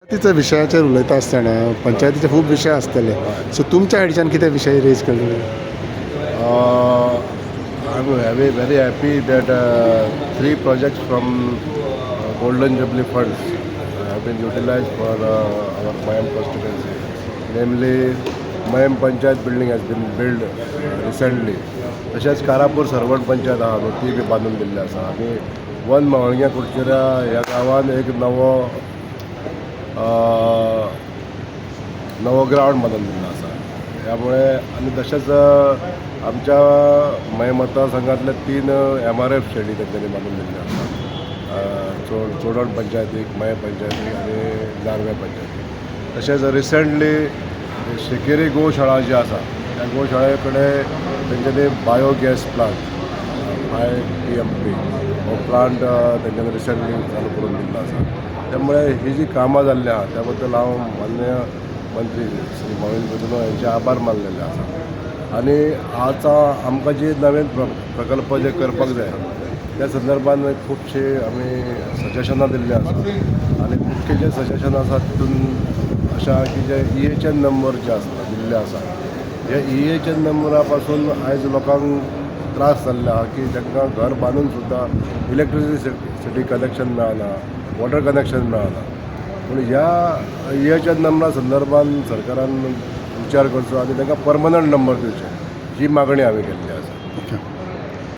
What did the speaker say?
पंचायतीच्या विशयाचेर उलयता आसतना पंचायतीचे खूब विशय आसतले सो तुमच्या कडच्यान कितें विशय रेज केल्ले? I'm very happy that three projects from Golden Jubilee funds have been utilized for our Mayam constituency. Namely, Mayam Panchayat building has been built recently. तशेंच कारापूर सरवण पंचायत आहा न्हू ती बी बांदून दिल्ली आसा आनी वन मावळग्या कुडचेरा ह्या गांवान एक नवो ग्रावंड बांदून दिल्लो आसा. त्यामुळे आनी तशेंच आमच्या मय मतदारसंघातले 3 MRF शेडी तेंच्यांनी बांदून दिल्ले आसा. चोडण पंचायतीक, मय पंचायतीक आनी नार्वे पंचायतीक. तशेंच रिसंटली शिकेरी गोशाळा जी आसा त्या गोशाळे कडेन तेंच्यांनी बायोगॅस प्लांट IPMP हो प्लांट तेंच्यांनी रिसंटली चालू करून दिल्लो आसा. त्यामुळे ही जी कामां जाल्ली आहा त्या बद्दल हांव माननीय मंत्री श्री महेंद्र प्रधान यांचे आभार मानलेले आसा. आनी आमकां जे नवीन प्रकल्प जे करपाक जाय त्या संदर्भान खुबशे आमी सजेशनां दिल्लीं आसा आनी मुख्य जे सजेशन आसा तितून अशें आहा की जे EHN नंबर जे आसा दिल्ले आसा हे EHN नंबरा पासून आयज लोकांक त्रास जाल्ले आहा की तांकां घर बांदून सुद्दां इलेक्ट्रिसिटी कनेक्शन मेळना, वॉटर कनेक्शन मेळना. पूण ह्या EHN नंबरा संदर्भान सरकारान विचार करचो आनी तांकां परमनंट नंबर दिवचे ही मागणी आमी केल्ली आसा.